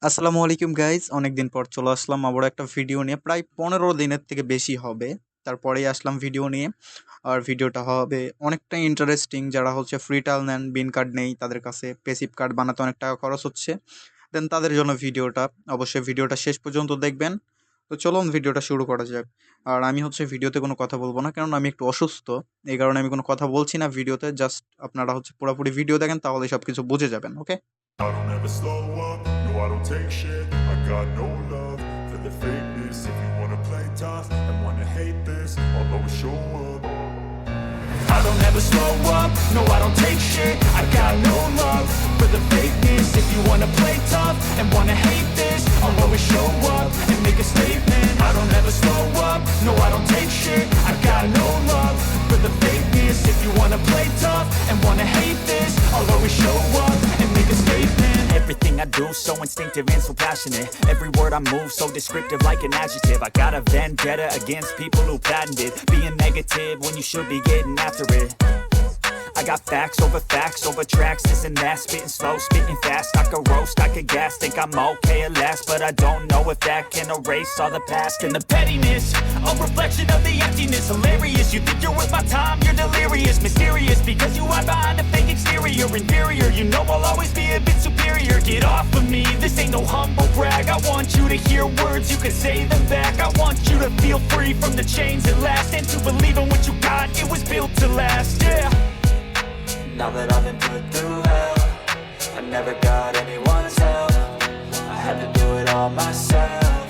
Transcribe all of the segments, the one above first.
আসসালামু আলাইকুম গাইজ, অনেকদিন পর চলে আসলাম আবার একটা ভিডিও নিয়ে। প্রায় 15 দিনের থেকে বেশি হবে, তারপরেই আসলাম ভিডিও নিয়ে। আর ভিডিওটা হবে অনেকটা ইন্টারেস্টিং। যারা হচ্ছে ফ্রি ট্রায়াল নেন, বিন কার্ড নেই, তাদের কাছে পেসিভ কার্ড বানাতে অনেক টাকা খরচ হচ্ছে, দেন তাদের জন্য ভিডিওটা। অবশ্যই ভিডিওটা শেষ পর্যন্ত দেখবেন। তো চলুন ভিডিওটা শুরু করা যাক। আর আমি হচ্ছে ভিডিওতে কোনো কথা বলবো না, কারণ আমি একটু অসুস্থ। এই কারণে আমি কোনো কথা বলছি না ভিডিওতে। জাস্ট আপনারা হচ্ছে পুরোপুরি ভিডিও দেখেন, তাহলে সব কিছু বুঝে যাবেন। ওকে। I don't ever slow up, no I don't take shit. I got no love for the fakeness. If you wanna play tough and wanna hate this, I'll always show up. I don't ever slow up, no I don't take shit. I got no love for the fakeness. If you wanna play tough and wanna hate this, I'll always show up and make a statement. I don't ever slow up, no I don't take shit. I got no love for the fakeness. If you wanna play tough and wanna hate this, I'll always show up and make a statement. Everything I do so instinctive and so passionate. Every word I move so descriptive like an adjective. I got a vendetta against people who patented being negative when you should be getting after it. I got facts over tracks, this and that. Spitting slow, spitting fast. I could roast, I could gas. Think I'm okay at last, but I don't know if that can erase all the past. And the pettiness, a reflection of the emptiness. Hilarious, you think you're worth my time, you're delirious. Mysterious, because you hide behind a fake exterior. Inferior, you know I'll always be a bit superior. Get off of me, this ain't no humble brag. I want you to hear words, you can say them back. I want you to feel free from the chains at last, and to believe in what you got, it was built to last, yeah. Now that I've been put through hell, I never got anyone's help. I had to do it all myself.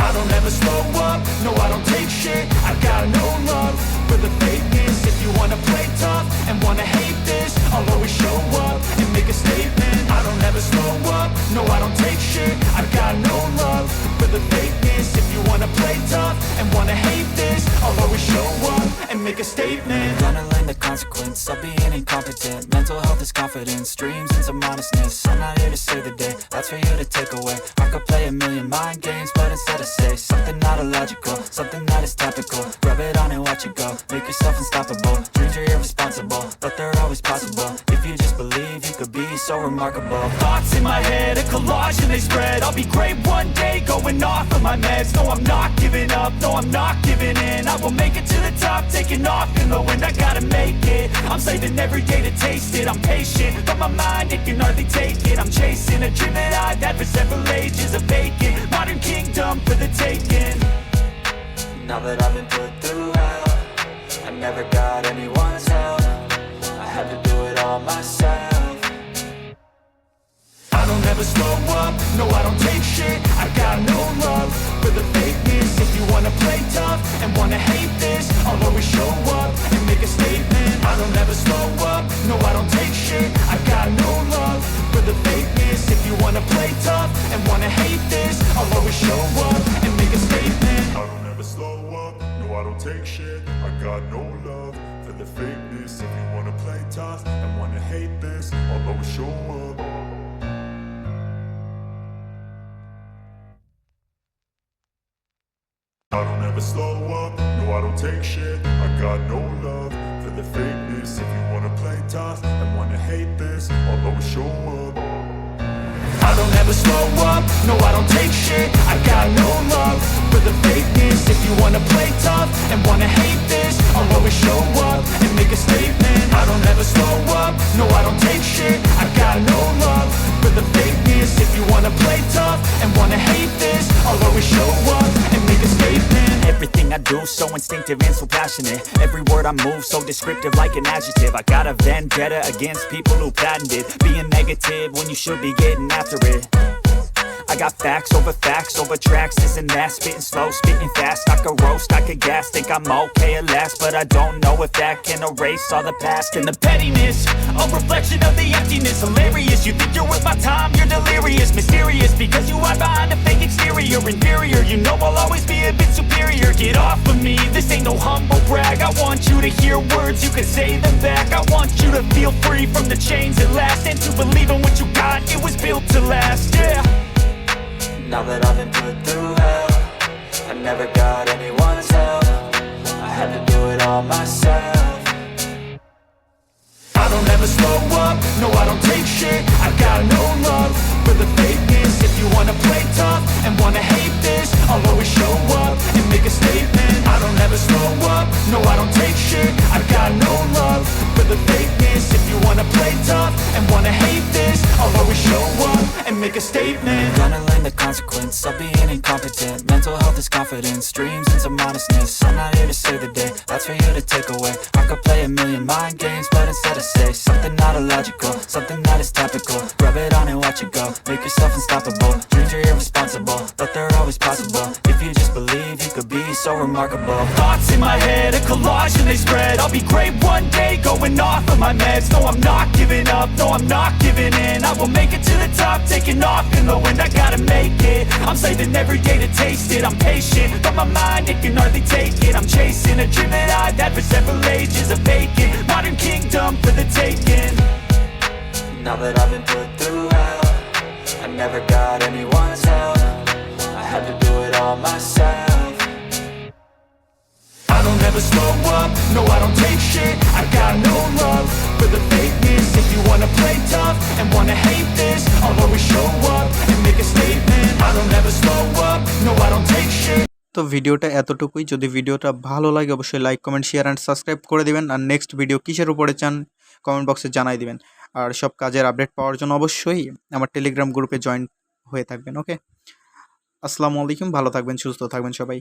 I don't ever slow up, no I don't take shit. I got no love for the fakeness. If you wanna play tough and wanna hate this, I'll always show up and make a statement. I don't ever slow up, no I don't take shit. I got no love for the fakeness. If you wanna play tough and wanna hate this, I'll always show up and make a statement. Gonna learn the consequence of being incompetent. Mental health is confidence, dreams and some honestness. I'm not here to save the day, that's for you to take away. I could play a million mind games, but instead I say something not illogical, something that is topical. Rub it on and watch it go, make yourself unstoppable. Dreams are irresponsible, but they're always possible. If you just believe, you could be so remarkable. Thoughts in my head, a collage and they spread. I'll be great one day, going off of my meds. No, I'm not giving up, no, I'm not giving in. I will make it to the top, taking off in the wind. I gotta make it, I'm saving every day to taste it. I'm patient, but my mind, it can hardly take it. I'm chasing a dream that I've had for several ages. A vacant, modern kingdom for the taking. Now that I've been put through hell, I never got anyone's help. I had to do it all myself. I don't ever slow up, no I don't take shit. I got no love for the fakeness. If you wanna play tough and wanna hate this, I'll always show up and make a statement. I don't ever slow up, no I don't take shit. I got no love for the fakeness. If you wanna play tough and wanna hate this, I'll always show up and make a statement. I don't ever slow up, no I don't take shit. I got no love for the fakeness. If you wanna play tough and wanna hate this, I'll always show up. I don't ever slow up, no I don't take shit. I got no love for the fakeness. If you wanna play tough and wanna hate this, I'll always show up. I don't ever slow up, no I don't take shit. I got no love for the fakeness. If you wanna play tough and wanna hate this, I'll always show up and make a statement. I don't ever slow up, no I don't take shit. I got no love for the fakeness. If you wanna play tough and wanna hate this, I'll always show up and make a statement. Everything I do so instinctive and so passionate. Every word I move so descriptive like an adjective. I got a vendetta against people who patented being negative when you should be getting after it. I got facts over tracks, this and that. Spitting slow, spitting fast. I could roast, I could gas. Think I'm okay at last, but I don't know if that can erase all the past. And the pettiness, a reflection of the emptiness. Hilarious, you think you're worth my time, you're delirious. Mysterious, because you hide behind a fake exterior. Inferior, you know I'll always be a bit superior. Get off of me, this ain't no humble brag. I want you to hear words, you can say them back. I want you to feel free from the chains at last, and to believe in what you got, it was built to last, yeah. Now that I've been put through hell, I never got anyone's help. I had to do it all myself. I don't ever slow up, no I don't take shit. I got no love for make a statement. Gonna learn the consequence of being incompetent. Mental health is confidence, dreams into modestness. I'm not here to save the day, that's for you to take away. I could play a million mind games, but instead I say something not illogical, something that is topical. Rub it on and watch it go, make yourself unstoppable. Dreams are irresponsible, but they're always possible. If you just believe, you could be so remarkable. Thoughts in my head, a collage and they spread. I'll be great one day, going off of my meds. No, I'm not giving up, no, I'm not giving in. I will make it to the top, taking off in the wind. I gotta make it, I'm saving every day to taste it. I'm patient, but my mind, it can hardly take it. I'm chasing a dream that I've had for several ages. A vacant, modern kingdom for the taking. Now that I've been put through hell, I never got anyone's help. I had to do it all myself. I don't ever slow up, no I don't take shit. I got no love for the fakeness. If you wanna play tough and wanna hate this, I'll always show up and make a statement. I don't ever slow up, no I don't take shit. তো ভিডিওটা এতটুকুই। যদি ভিডিওটা ভালো লাগে অবশ্যই like, comment, share and subscribe করে দিবেন। আর নেক্সট ভিডিও কিসের উপরে চান কমেন্ট বক্সে জানাই দিবেন। আর সব কাজের আপডেট পাওয়ার জন্য অবশ্যই আমার টেলিগ্রাম গ্রুপে জয়েন হয়ে থাকবেন। ওকে, আসসালামু আলাইকুম, ভালো থাকবেন, সুস্থ থাকবেন সবাই।